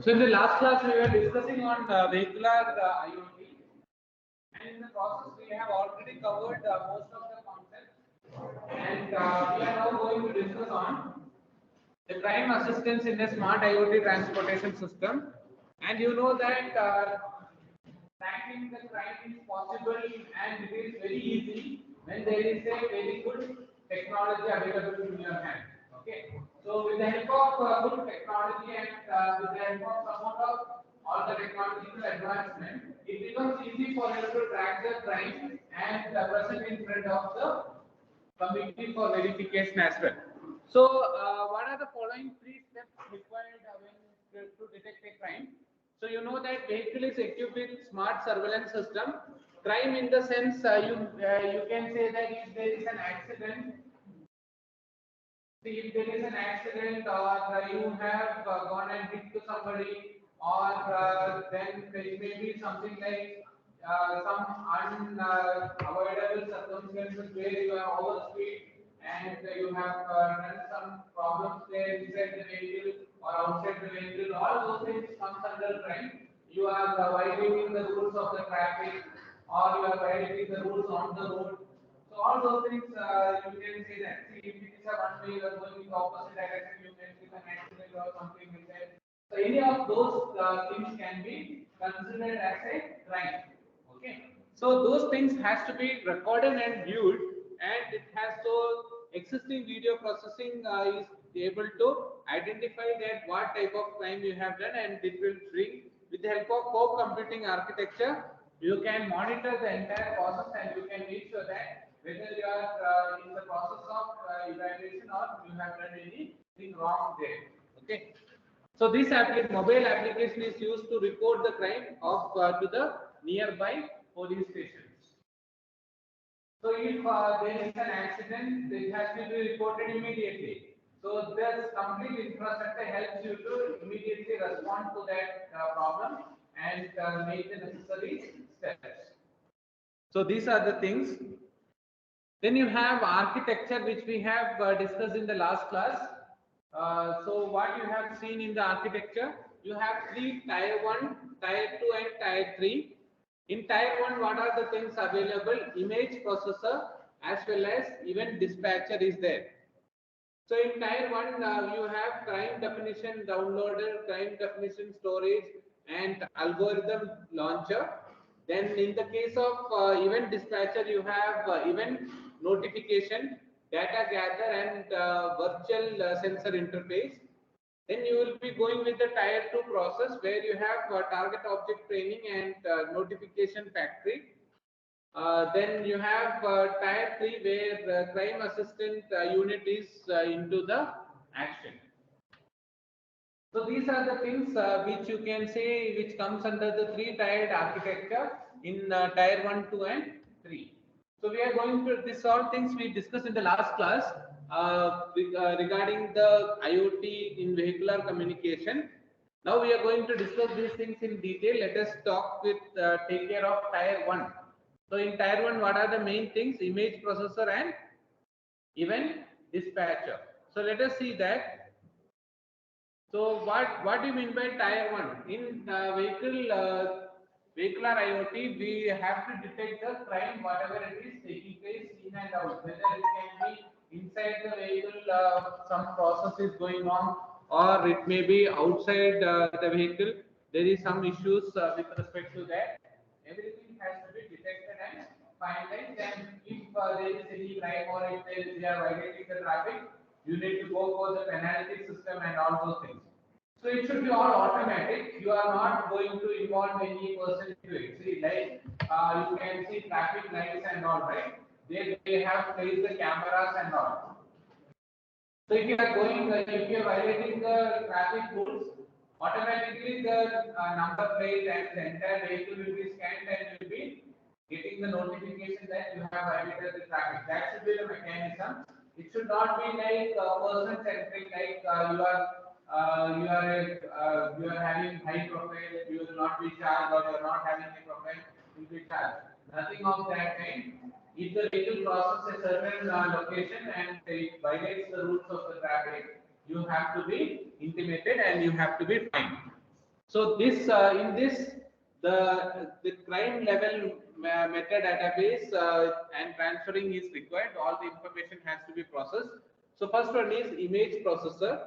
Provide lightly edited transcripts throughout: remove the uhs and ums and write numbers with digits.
So in the last class we were discussing on vehicular IoT, and in the process we have already covered most of the concepts, and we are now going to discuss on the crime assistance in a smart IoT transportation system. And you know that tracking the crime is possible and it is very easy when there is a very good technology available in your hand. Okay, so with the help of good technology and with the help of somewhat of all the technological advancement, it becomes easy for you to track the crime and present in front of the committee for verification as well. So, what are the following three steps required when to detect a crime? So, you know that vehicle is equipped with smart surveillance system. Crime, in the sense, you can say that if there is an accident, if there is an accident, or you have gone and hit to somebody, or then it may be something like some unavoidable circumstances where you are overspeed and you have done some problems there inside the vehicle or outside the vehicle. All those things comes under crime. You are violating the rules of the traffic, or you are violating the rules on the road. So all those things you can say that. See, if it is a one way, you are going in the opposite direction, you may get an accident or something like that. So any of those things can be considered as a crime. Okay. So those things has to be recorded and viewed, and it has so existing video processing is able to identify that what type of crime you have done, and it will bring with the help of co-computing architecture. You can monitor the entire process and you can make sure that whether you are in the process of evaluation or you have done anything wrong there. Okay. So this mobile application is used to report the crime of to the nearby police stations. So if there is an accident, it has to be reported immediately. So this complete infrastructure helps you to immediately respond to that problem and make the necessary steps. So these are the things. Then you have architecture, which we have discussed in the last class. So what you have seen in the architecture, you have three tier 1, tier 2 and tier 3. In tier 1, what are the things available? Image processor as well as event dispatcher is there. So in tier 1, you have crime definition downloader, crime definition storage and algorithm launcher. Then in the case of event dispatcher, you have event notification, data gather and virtual sensor interface. Then you will be going with the tier 2 process where you have target object training and notification factory. Then you have tier 3 where crime assistant unit is into the action. So these are the things which you can say which comes under the 3-tiered architecture in tier 1, 2 and 3. So we are going to this all things we discussed in the last class regarding the IoT in vehicular communication. Now we are going to discuss these things in detail. Let us talk with take care of tier 1. So in tier 1, what are the main things? Image processor and event dispatcher. So let us see that. So what do you mean by tier 1? In vehicular IoT, we have to detect the crime, whatever it is taking place in and out. Whether it can be inside the vehicle, some process is going on, or it may be outside the vehicle. There is some issues with respect to that. Everything has to be detected and finalized. And if there is any crime or if they are violating the traffic, you need to go for the penalty system and all those things. So it should be all automatic. You are not going to involve any person to it. See, like you can see traffic lights and all, right? They have placed the cameras and all. So if you are going, if you are violating the traffic rules, automatically the number plate and the entire vehicle will be scanned and you will be getting the notification that you have violated the traffic. That should be the mechanism. It should not be like person centric, like you are having high profile, you will not be charged, or you are not having a profile, you will be charged. Nothing of that kind. If the vehicle crosses a certain location and it violates the rules of the traffic, you have to be intimated and you have to be fined. So this in this the crime level meta database and transferring is required. All the information has to be processed. So first one is image processor,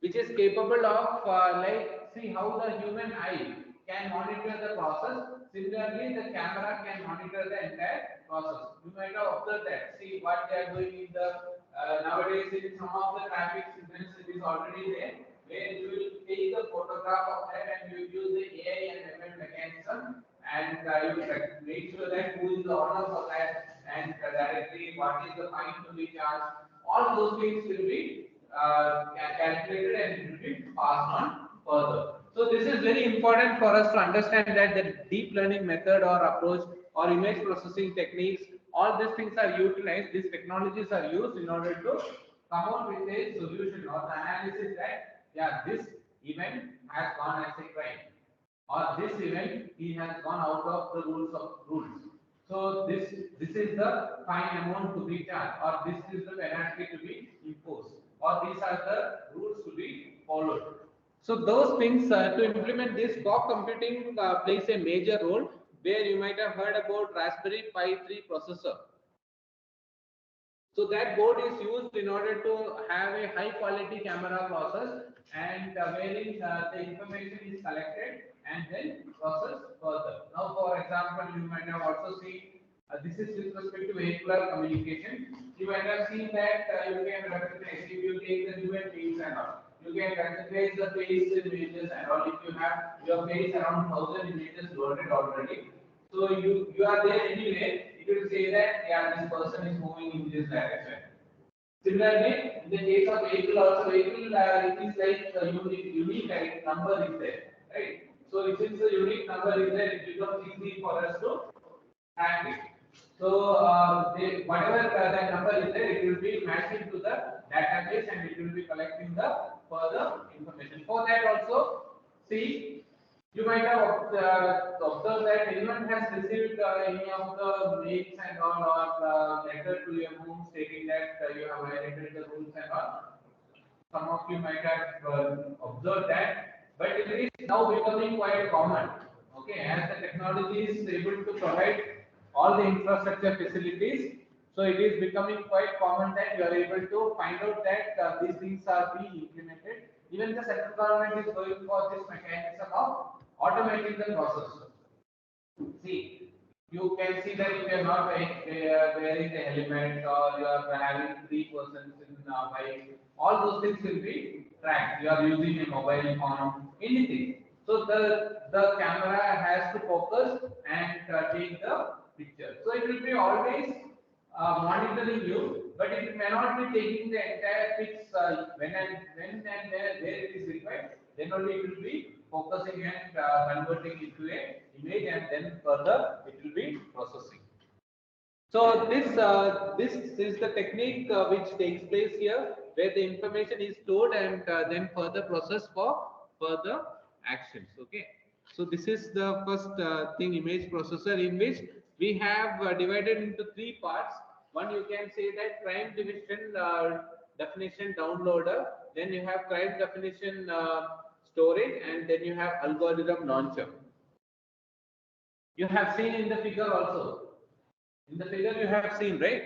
which is capable of like see how the human eye can monitor the process. Similarly, the camera can monitor the entire process. You might have observed that. See what they are doing in the nowadays in some of the traffic signals it is already there, where you will take the photograph of that and you use the AI and ML mechanism and you will make sure that who is the owner for that and directly what is the fine to be charged. All those things will be calculated and it will be passed on further. So this is very important for us to understand that the deep learning method or approach or image processing techniques, all these things are utilized, these technologies are used in order to come out with a solution or the analysis that yeah, this event has gone as a crime or this event he has gone out of the rules. So this is the fine amount to be charged, or this is the penalty to be imposed, or these are the rules to be followed. So those things to implement this, fog computing plays a major role. Where you might have heard about Raspberry Pi 3 processor. So that board is used in order to have a high quality camera process and wherein the information is collected and then processed further. Now, for example, you might have also seen this is with respect to vehicular communication. You might have seen that you can recognize if you take the new names and all. You can recognize the face images and all. If you have your face around 1,000 images loaded already, so you are there anyway. It will say that yeah, this person is moving in this direction. Similarly, in the case of vehicle, also vehicle it is like a unique number is there, right? So since the unique number is there, it becomes easy for us to track it. So whatever that number is there, it will be matched into the database and it will be collecting the further information. For that also, see, you might have observed that anyone has received any of the mails and all or letter to your home stating that you have violated the rules and all. Some of you might have observed that, but it is now becoming quite common. Okay, as the technology is able to provide all the infrastructure facilities, so it is becoming quite common that you are able to find out that these things are being implemented. Even the central government is going for this mechanism of automating the process. See, you can see that if you are not wearing the helmet or you are having three persons in bike, all those things will be tracked. You are using a mobile phone, anything. So the camera has to focus and take the picture. So it will be always monitoring you, but it may not be taking the entire pics when and where it is required. Then only it will be focusing and converting into a image, and then further it will be processing. So this is the technique which takes place here, where the information is stored and then further processed for further actions. Okay. So this is the first thing, image processor, in which we have divided into three parts. One, you can say that crime definition downloader. Then you have crime definition storage, and then you have algorithm launcher. You have seen in the figure also. In the figure you have seen, right?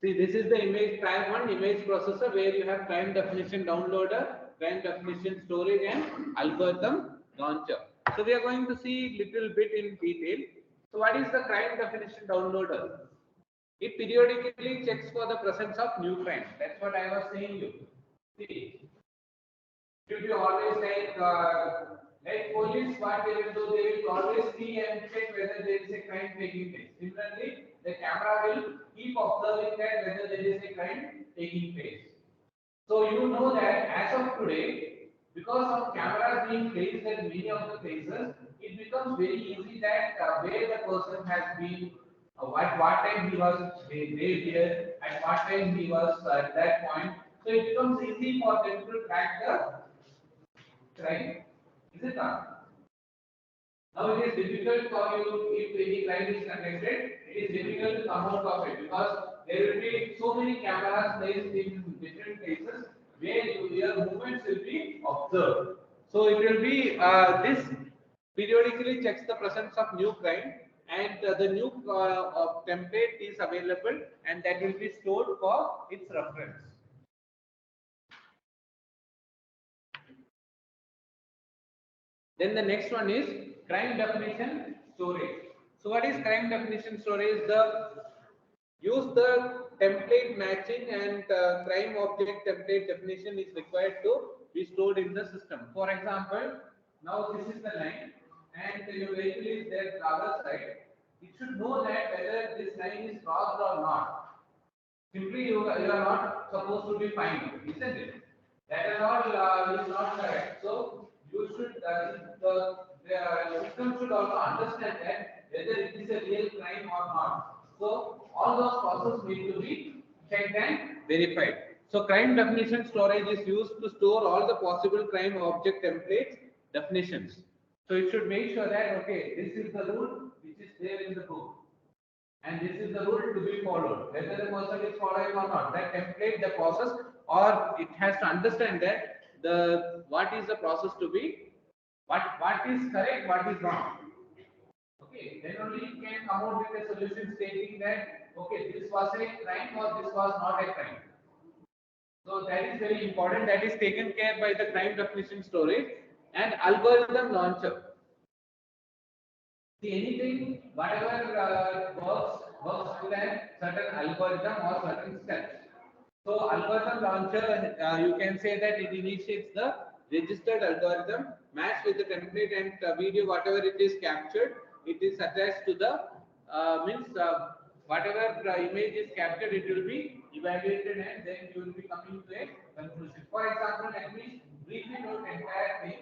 See, this is the image crime one image processor, where you have crime definition downloader, crime definition storage, and algorithm launcher. So we are going to see little bit in detail. So what is the crime definition downloader? It periodically checks for the presence of new crimes. That's what I was saying you. See, should be always like police, what they will do, they will always see and check whether there is a crime taking place. Similarly, the camera will keep observing that whether there is a crime taking place. So you know that as of today, because of cameras being placed at many of the places, it becomes very easy that where the person has been, at what time he was there, at what time he was at that point. So it becomes easy for them to track the crime. Is it not? Now it is difficult for you if any crime is conducted. It is difficult to come out of it because there will be so many cameras placed in different places where your movements will be observed. So it will be this periodically checks the presence of new crime and the new template is available and that will be stored for its reference. Then the next one is crime definition storage. So what is crime definition storage? Use the template matching and crime object template definition is required to be stored in the system. For example, now this is the line and your vehicle is there the other side. It should know that whether this line is crossed or not. Simply you are not supposed to be fined, isn't it? That is all is not correct. So you should the system should also understand that whether it is a real crime or not. So all those processes need to be checked and verified. So crime definition storage is used to store all the possible crime object templates definitions. So it should make sure that okay, this is the rule which is there in the book. And this is the rule to be followed. Whether the person is following or not, that template, the process, or it has to understand that what is the process to be, what is correct, what is wrong. Okay, then only you can come out with a solution stating that okay, this was a crime or this was not a crime. So that is very important. That is taken care by the crime definition storage and algorithm launcher. See anything, whatever works with a certain algorithm or certain steps. So algorithm launcher, you can say that it initiates the registered algorithm matched with the template and video, whatever it is captured, it is attached to the means whatever image is captured, it will be evaluated and then you will be coming to a conclusion. For example, let me briefly note entire thing.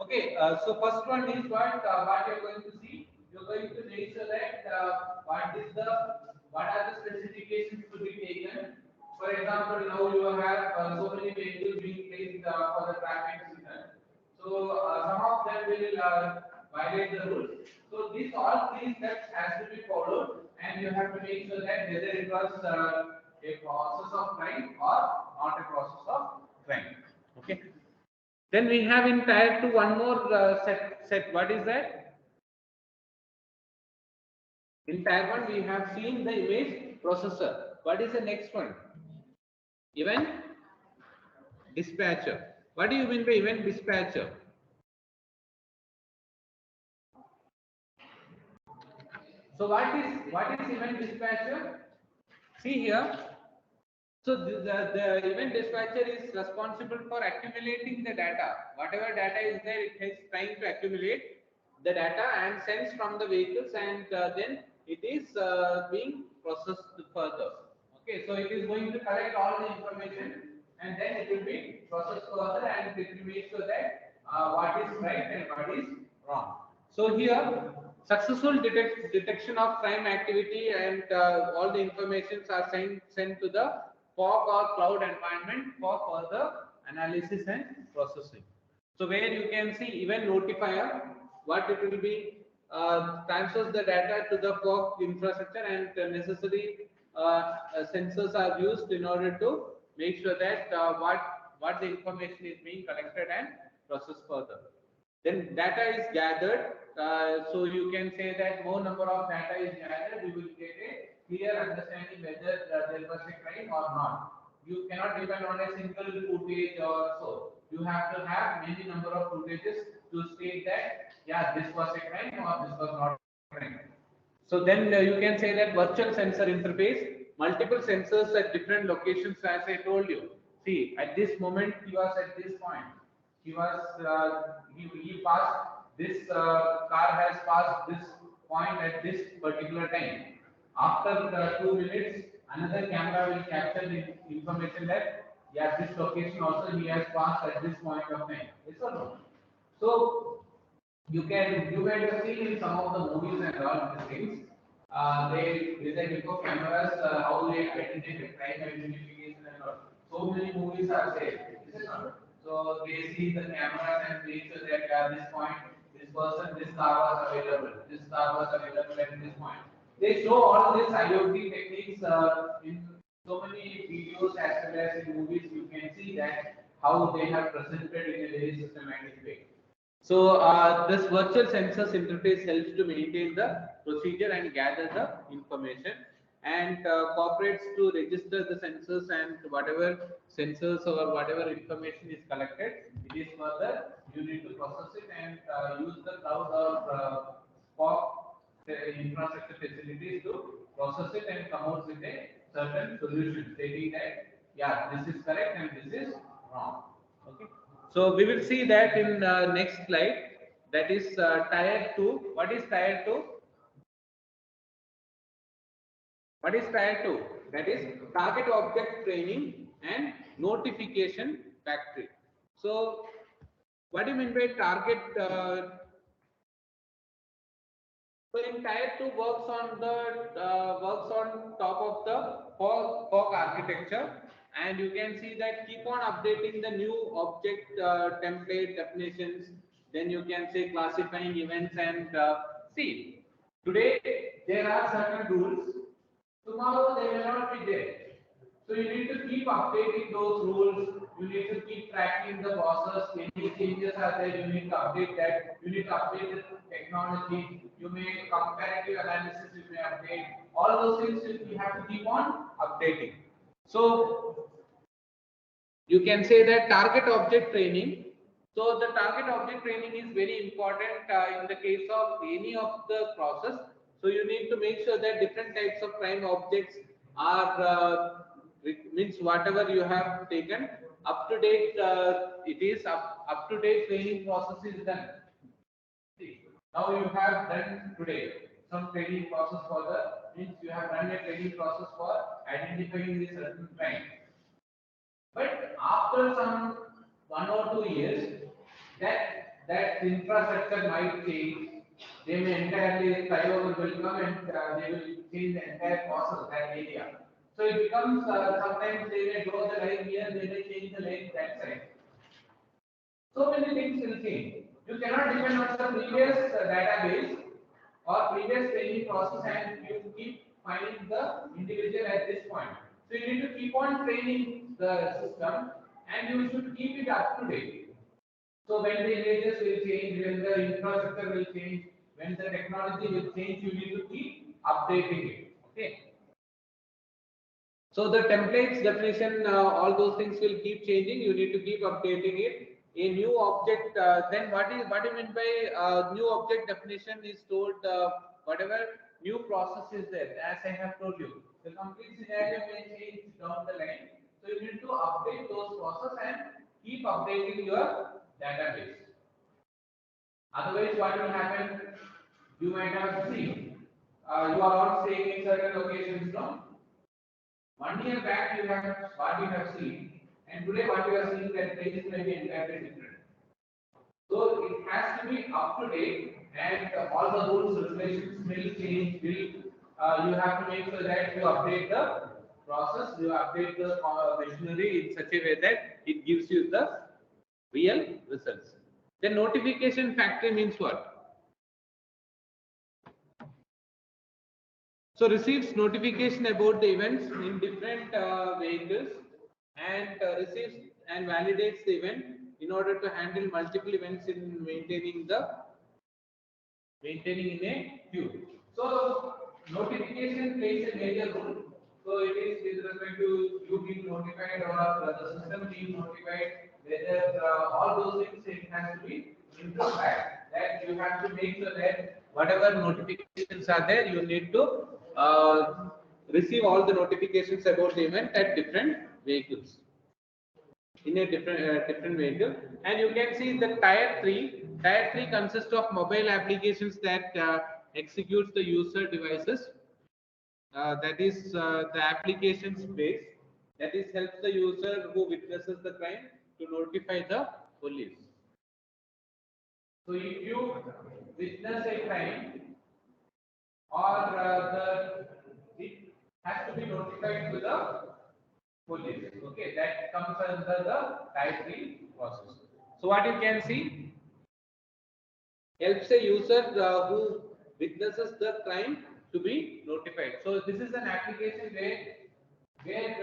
Okay, so first one is what you're going to see. You're going to make sure that what are the specifications to be taken. For example, now you have so many vehicles being placed for the traffic signal. So some of them will violate the rules. So these all three steps has to be followed, and you have to make sure that whether it was a process of crime or not a process of crime. Okay. Then we have in tier 2 one more set. What is that? In tier 1 we have seen the image processor. What is the next one? Event dispatcher. What do you mean by event dispatcher? So what is event dispatcher? See here. So the event dispatcher is responsible for accumulating the data. Whatever data is there, it is trying to accumulate the data and sends from the vehicles, and then it is being processed further. Okay, so it is going to collect all the information and then it will be processed further and it will make sure that what is right and what is wrong. So here, successful detection of crime activity and all the informations are sent to the fog or cloud environment for further analysis and processing. So where you can see event notifier, what it will be transfers the data to the fog infrastructure and necessary sensors are used in order to make sure that what the information is being collected and processed further. Then data is gathered, so you can say that more number of data is gathered, you will get a clear understanding whether there was a crime or not. You cannot depend on a single footage or so. You have to have many number of footages to state that yeah, this was a crime or this was not a crime. So then you can say that virtual sensor interface, multiple sensors at different locations, as I told you. See, at this moment he was at this point. He was he passed this car has passed this point at this particular time. After 2 minutes, another camera will capture the information that yeah, this location also he has passed at this point of time. Yes or no? So you might have seen in some of the movies and all these things. They design info cameras, how they identify crime identification and all. So many movies are there. Is it not? So they see the cameras and make sure that at this person, this car was available, this car was available at this point. They show all these IoT techniques in so many videos as well as in movies. You can see that how they have presented in a very systematic way. So this virtual sensors interface helps to maintain the procedure and gather the information, and cooperates to register the sensors, and whatever sensors or whatever information is collected, it is further you need to process it and use the cloud or fog infrastructure facilities to process it and come out with a certain solution stating that yeah, this is correct and this is wrong. Okay. So we will see that in next slide. That is tier 2. What is tier 2? What is tier 2? That is target object training and notification factory. So what do you mean by target? So in tier 2 works on top of the fog architecture, and you can see that keep on updating the new object template definitions. Then you can say classifying events and see. Today there are certain rules. Tomorrow they will not be there. So you need to keep updating those rules. You need to keep tracking the process. Any changes are there, you need to update that. You need to update the technology. You may comparative analysis, you may update. All those things you have to keep on updating. So you can say that target object training. So the target object training is very important in the case of any of the process. So you need to make sure that different types of crime objects are means whatever you have taken up to date. It is up to date training process is done. See, now you have done today some training process for the means you have done a training process for identifying the certain crime. But after some 1 or 2 years, that infrastructure might change. They may entirely flyover will come and they will change the entire process that area. So it becomes sometimes they may draw the line here, they may change the line that side. So many things will change. You cannot depend on the previous database or previous training process and you keep finding the individual at this point. So you need to keep on training the system and you should keep it up to date. So when the images will change, when the infrastructure will change, when the technology will change, you need to keep updating it. Okay. So the templates definition, all those things will keep changing. You need to keep updating it. A new object, then what do you mean by new object definition is told whatever new process is there. As I have told you, the complete scenario may change down the line. So you need to update those process and keep updating your database. Otherwise, what will happen? You might have seen you are all staying in certain locations now. 1 year back, you have what you have seen, and today what you are seeing that places may be entirely different. So it has to be up to date, and all the rules, regulations will change. You have to make sure that you update the process, you update the machinery in such a way that it gives you the real results. Then notification factory means what? So receives notification about the events in different vehicles, and receives and validates the event in order to handle multiple events in maintaining in a queue. So notification plays a major role. So it is with respect to you being notified or the system being notified, whether all those things it has to be improved. That you have to make sure that whatever notifications are there, you need to receive all the notifications about the event at different vehicles in a different vehicle. And you can see the tier 3 consists of mobile applications that executes the user devices, that is the application space that is helps the user who witnesses the crime to notify the police. So if you witness a crime or it has to be notified to the police. Okay, that comes under the tier 3 process. So what you can see, helps a user who witnesses the crime to be notified. So this is an application where it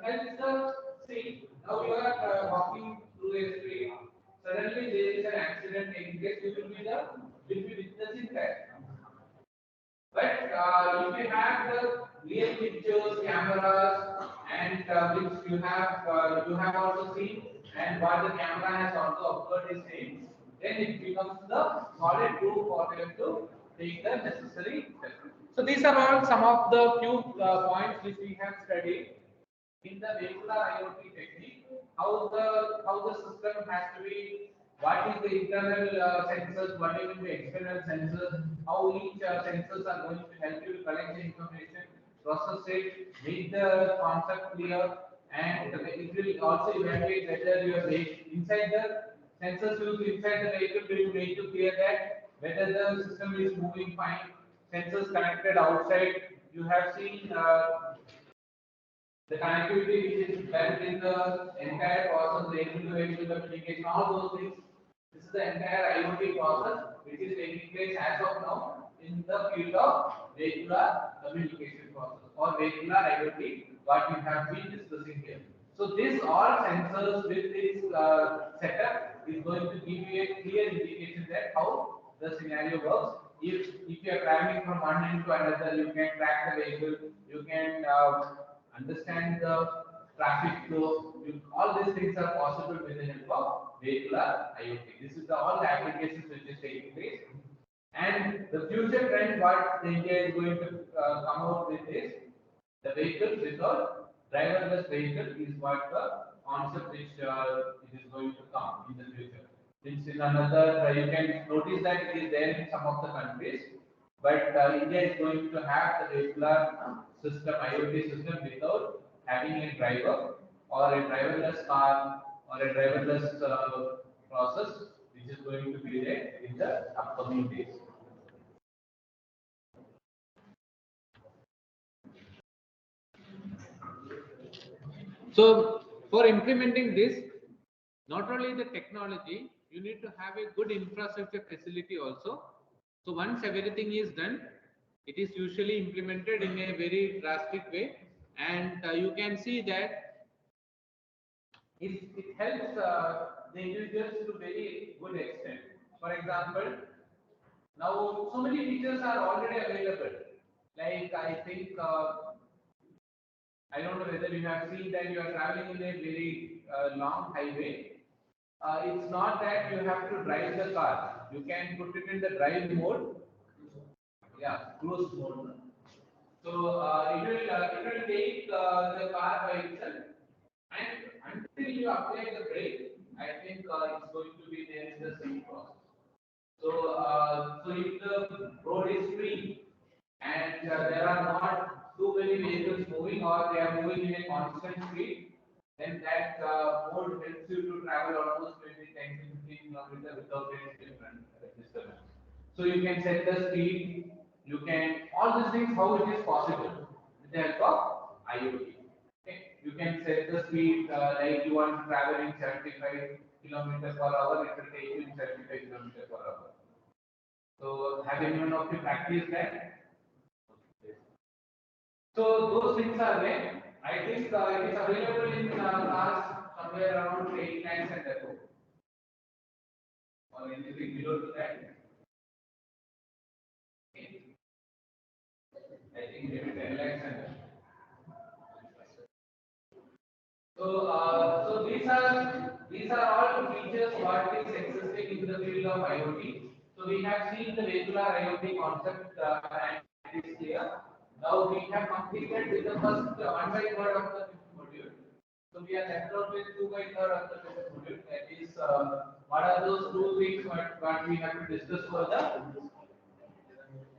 helps the see. Now you are walking through a street. Suddenly there is an accident taking place. You will be witnessing that. But if you have the real pictures, cameras, and which you have also seen, and what the camera has also observed is same, then it becomes the solid proof for them to take the necessary steps. So these are all some of the few points which we have studied in the vehicular IoT technique, how the system has to be, what is the internal sensors, what is the external sensors, how each sensors are going to help you to collect the information, process it, make the concept clear, and it will also evaluate whether your inside the sensors used inside the vehicle will make you clear that whether the system is moving fine. Sensors connected outside, you have seen. The connectivity which is done in the entire process, vehicle-to-vehicle communication, all those things. This is the entire IoT process which is taking place as of now in the field of vehicular communication process or vehicular IoT, what we have been discussing here. So this all sensors with this setup is going to give you a clear indication that how the scenario works. If you are traveling from one end to another, you can track the vehicle, you can understand the traffic flow. All these things are possible with the help of vehicular IoT. This is all the applications which is taking place. And the future trend, what India is going to come out with is the vehicle without driverless vehicle is what the concept which it is going to come in the future. Which in another, you can notice that it is there in some of the countries, but India is going to have the vehicular system, IoT system without having a driver or a driverless car or a driverless process, which is going to be there in the upcoming days. So for implementing this, not only the technology, you need to have a good infrastructure facility also. So once everything is done, it is usually implemented in a very drastic way, and you can see that it helps the individuals to very good extent. For example, now so many features are already available. Like I think I don't know whether you have seen that you are traveling in a very long highway. It's not that you have to drive the car. You can put it in the drive mode. Yeah, cruise mode. So it will take the car by itself, and until you apply the brake, I think it's going to be there in the same process. So if the road is free and there are not too many vehicles moving or they are moving in a constant speed, then that mode helps you to travel almost maybe 10 to 15 kilometers without any different disturbance. So you can set the speed, you can, all these things, how it is possible with the help of IoT. Okay. You can set the speed like you want to travel in 75 kilometers per hour, it will take you in 75 kilometers per hour. So have anyone of you practiced that? So those things are there. I think it is available in cars somewhere around 8 lakhs and above, or anything below to that. Okay. I think maybe 10 lakhs and above. So these are all features what is existing in the field of IoT. So we have seen the vehicular IoT concept and it is clear. Now we have completed with the first 1/3 of the fifth module. So we are left out with 2/3 of the fifth module. That is, what are those two things what we have to discuss further?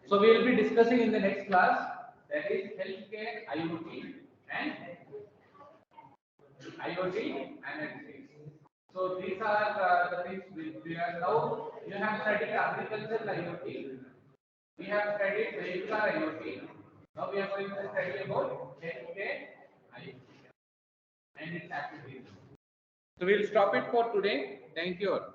So we will be discussing in the next class. That is healthcare IoT and IoT analytics. So these are the things we are now. You have studied agricultural IoT. We have studied vehicular IoT. Now we are going to study about healthcare IoT and its applications. So we'll stop it for today. Thank you all.